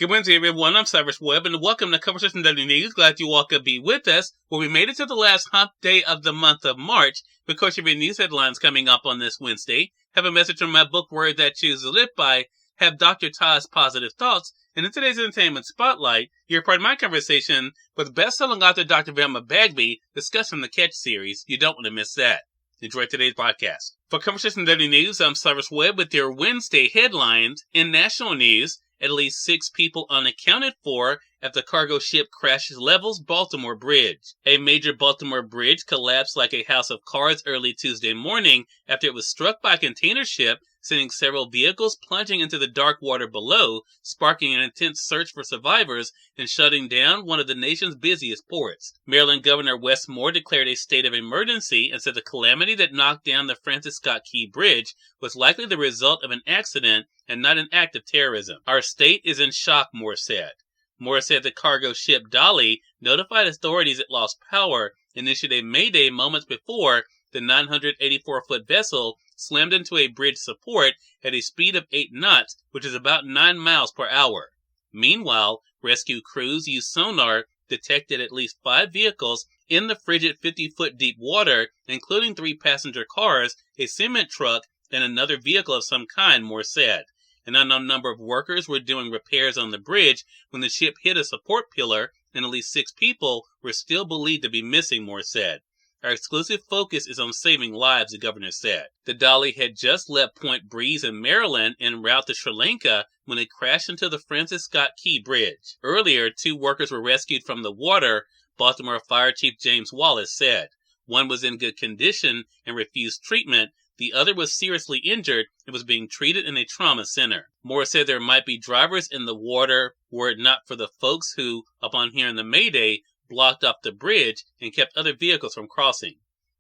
Good Wednesday, everyone. I'm Cyrus Webb, and welcome to Conversation Daily News. Glad you all could be with us. Well, we made it to the last hump day of the month of March. Because of your news headlines coming up on this Wednesday, have a message from my book, Word That Choose to Live By, have Dr. TAS Positive Thoughts, and in today's Entertainment Spotlight, you're part of my conversation with best-selling author Dr. Velma Bagby discussing the Catch series. You don't want to miss that. Enjoy today's podcast. For Conversation Daily News, I'm Cyrus Webb with your Wednesday headlines. In national news, at least 6 people unaccounted for after cargo ship crashes levels Baltimore Bridge. A major Baltimore bridge collapsed like a house of cards early Tuesday morning after it was struck by a container ship, sending several vehicles plunging into the dark water below, sparking an intense search for survivors and shutting down one of the nation's busiest ports. Maryland Governor Wes Moore declared a state of emergency and said the calamity that knocked down the Francis Scott Key Bridge was likely the result of an accident and not an act of terrorism. Our state is in shock, Moore said. Moore said the cargo ship Dolly notified authorities it lost power and issued a mayday moments before the 984-foot vessel slammed into a bridge support at a speed of 8 knots, which is about 9 miles per hour. Meanwhile, rescue crews used sonar, detected at least 5 vehicles in the frigid 50-foot deep water, including 3 passenger cars, a cement truck, and another vehicle of some kind, Moore said. An unknown number of workers were doing repairs on the bridge when the ship hit a support pillar, and at least 6 people were still believed to be missing, Moore said. Our exclusive focus is on saving lives, the governor said. The Dolly had just left Point Breeze in Maryland en route to Sri Lanka when it crashed into the Francis Scott Key Bridge. Earlier, 2 workers were rescued from the water, Baltimore Fire Chief James Wallace said. One was in good condition and refused treatment. The other was seriously injured and was being treated in a trauma center. Moore said there might be drivers in the water were it not for the folks who, upon hearing the mayday, blocked off the bridge and kept other vehicles from crossing.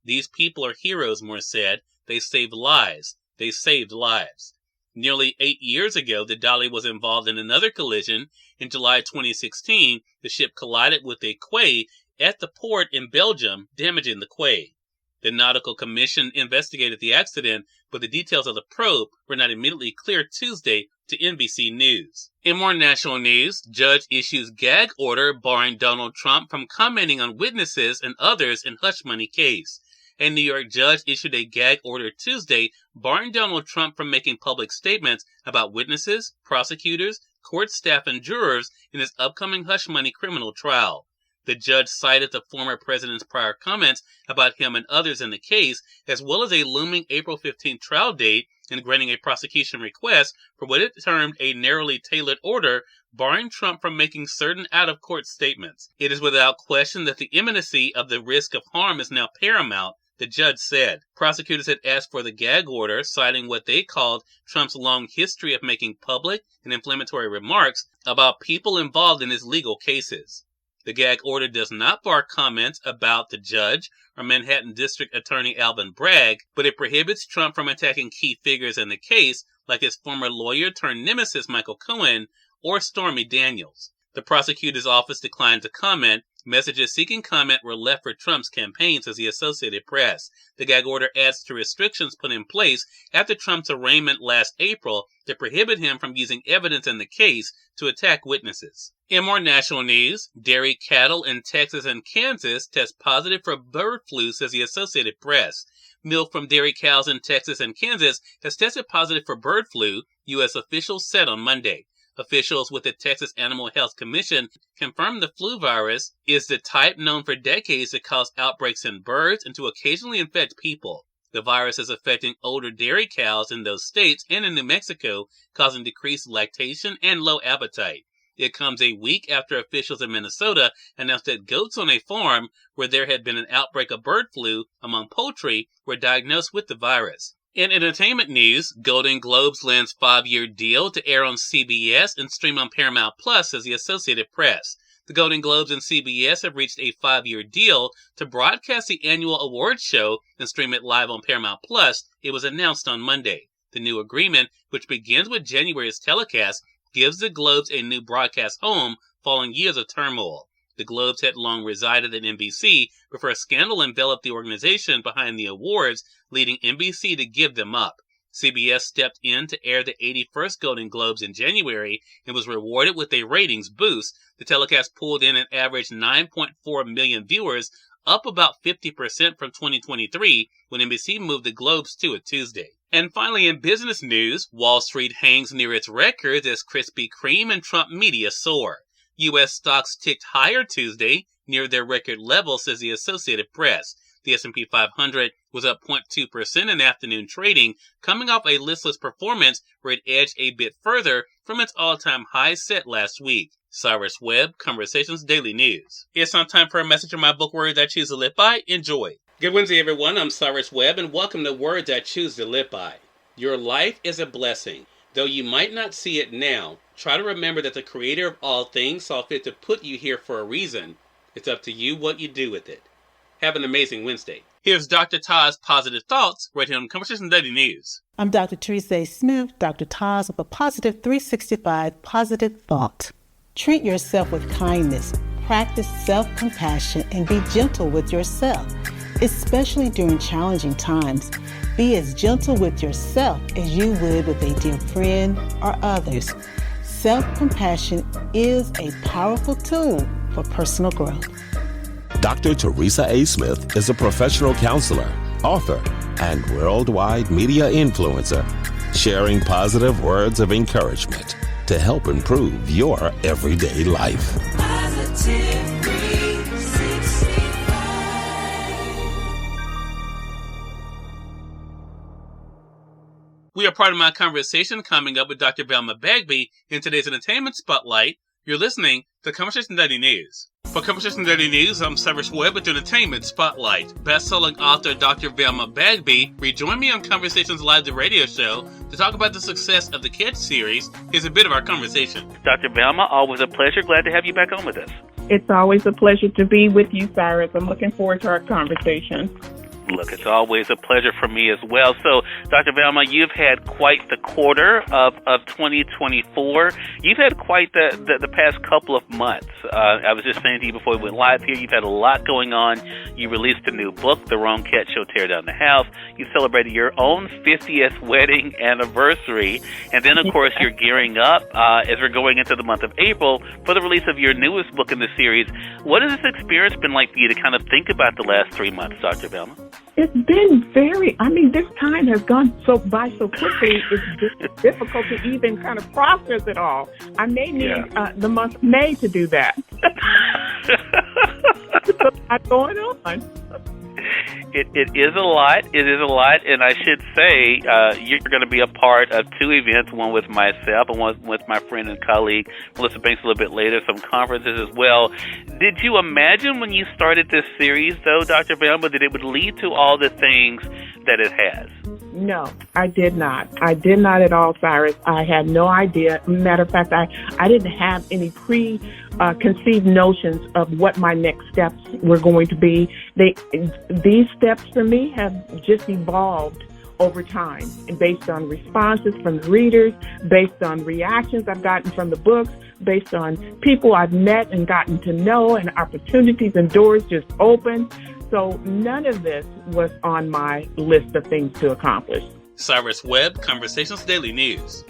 These people are heroes, Moore said. They saved lives. They saved lives. Nearly 8 years ago, the Dolly was involved in another collision. In July 2016, the ship collided with a quay at the port in Belgium, damaging the quay. The Nautical Commission investigated the accident, but the details of the probe were not immediately clear Tuesday to NBC News. In more national news, judge issues gag order barring Donald Trump from commenting on witnesses and others in hush money case. A New York judge issued a gag order Tuesday barring Donald Trump from making public statements about witnesses, prosecutors, court staff, and jurors in his upcoming hush money criminal trial. The judge cited the former president's prior comments about him and others in the case, as well as a looming April 15th trial date, in granting a prosecution request for what it termed a narrowly tailored order barring Trump from making certain out-of-court statements. It is without question that the imminency of the risk of harm is now paramount, the judge said. Prosecutors had asked for the gag order, citing what they called Trump's long history of making public and inflammatory remarks about people involved in his legal cases. The gag order does not bar comments about the judge or Manhattan District Attorney Alvin Bragg, but it prohibits Trump from attacking key figures in the case, like his former lawyer-turned-nemesis Michael Cohen or Stormy Daniels. The prosecutor's office declined to comment. Messages seeking comment were left for Trump's campaign, says the Associated Press. The gag order adds to restrictions put in place after Trump's arraignment last April to prohibit him from using evidence in the case to attack witnesses. In more national news, dairy cattle in Texas and Kansas test positive for bird flu, says the Associated Press. Milk from dairy cows in Texas and Kansas has tested positive for bird flu, U.S. officials said on Monday. Officials with the Texas Animal Health Commission confirmed the flu virus is the type known for decades to cause outbreaks in birds and to occasionally infect people. The virus is affecting older dairy cows in those states and in New Mexico, causing decreased lactation and low appetite. It comes a week after officials in Minnesota announced that goats on a farm where there had been an outbreak of bird flu among poultry were diagnosed with the virus. In entertainment news, Golden Globes lands 5-year deal to air on CBS and stream on Paramount Plus, says the Associated Press. The Golden Globes and CBS have reached a 5-year deal to broadcast the annual awards show and stream it live on Paramount Plus. It was announced on Monday. The new agreement, which begins with January's telecast, gives the Globes a new broadcast home following years of turmoil. The Globes had long resided at NBC before a scandal enveloped the organization behind the awards, leading NBC to give them up. CBS stepped in to air the 81st Golden Globes in January and was rewarded with a ratings boost. The telecast pulled in an average 9.4 million viewers, up about 50% from 2023 when NBC moved the Globes to a Tuesday. And finally, in business news, Wall Street hangs near its records as Krispy Kreme and Trump media soar. U.S. stocks ticked higher Tuesday, near their record level, says the Associated Press. The S&P 500 was up 0.2% in afternoon trading, coming off a listless performance where it edged a bit further from its all-time high set last week. Cyrus Webb, Conversations Daily News. It's on time for a message from my book, Words I Choose to Live By. Enjoy. Good Wednesday, everyone. I'm Cyrus Webb, and welcome to Words I Choose to Live By. Your life is a blessing. Though you might not see it now, try to remember that the Creator of all things saw fit to put you here for a reason. It's up to you what you do with it. Have an amazing Wednesday. Here's Dr. TAS Positive Thoughts, right here on Conversations Daily News. I'm Dr. Cyrus Smith, Dr. TAS of a Positive 365 Positive Thought. Treat yourself with kindness, practice self-compassion, and be gentle with yourself, especially during challenging times. Be as gentle with yourself as you would with a dear friend or others. Self-compassion is a powerful tool for personal growth. Dr. Teresa A. Smith is a professional counselor, author, and worldwide media influencer, sharing positive words of encouragement to help improve your everyday life. Positive 365. We are part of my conversation coming up with Dr. Velma Bagby in today's Entertainment Spotlight. You're listening to Conversation Daily News. For Conversation Daily News, I'm Cyrus Webb with the Entertainment Spotlight. Best-selling author Dr. Velma Bagby rejoined me on Conversations Live, the radio show, to talk about the success of the Kids series. Here's a bit of our conversation. Dr. Velma, always a pleasure. Glad to have you back on with us. It's always a pleasure to be with you, Cyrus. I'm looking forward to our conversation. Look, it's always a pleasure for me as well. So, Dr. Velma, you've had quite the quarter of 2024. You've had quite the past couple of months. I was just saying to you before we went live here, you've had a lot going on. You released a new book, The Wrong Cat Shall Tear Down the House. You celebrated your own 50th wedding anniversary. And then, of course, you're gearing up as we're going into the month of April for the release of your newest book in the series. What has this experience been like for you to kind of think about the last 3 months, Dr. Velma? It's been this time has gone by so quickly, it's difficult to even kind of process it all. I may need the month of May to do that. What's going on? It is a lot. It is a lot, and I should say you're going to be a part of two events, one with myself and one with my friend and colleague, Melissa Banks, a little bit later, some conferences as well. Did you imagine when you started this series, though, Dr. Velma, that it would lead to all the things that it has? No, I did not. I did not at all, Cyrus. I had no idea. Matter of fact, I didn't have any preconceived notions of what my next steps were going to be. These steps for me have just evolved over time, and based on responses from the readers, based on reactions I've gotten from the books, based on people I've met and gotten to know, and opportunities and doors just opened. So none of this was on my list of things to accomplish. Cyrus Webb, Conversations Daily News.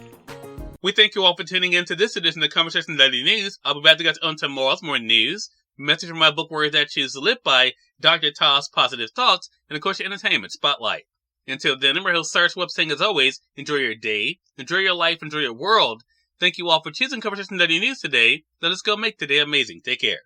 We thank you all for tuning in to this edition of Conversations Daily News. I'll be back to get on tomorrow's more news, message from my book, Words I Choose to Live By, Dr. TAS Positive Thoughts, and of course your Entertainment Spotlight. Until then, I'm your host, Cyrus Webb, saying as always, enjoy your day, enjoy your life, enjoy your world. Thank you all for choosing Conversations Daily News today. Let us go make today amazing. Take care.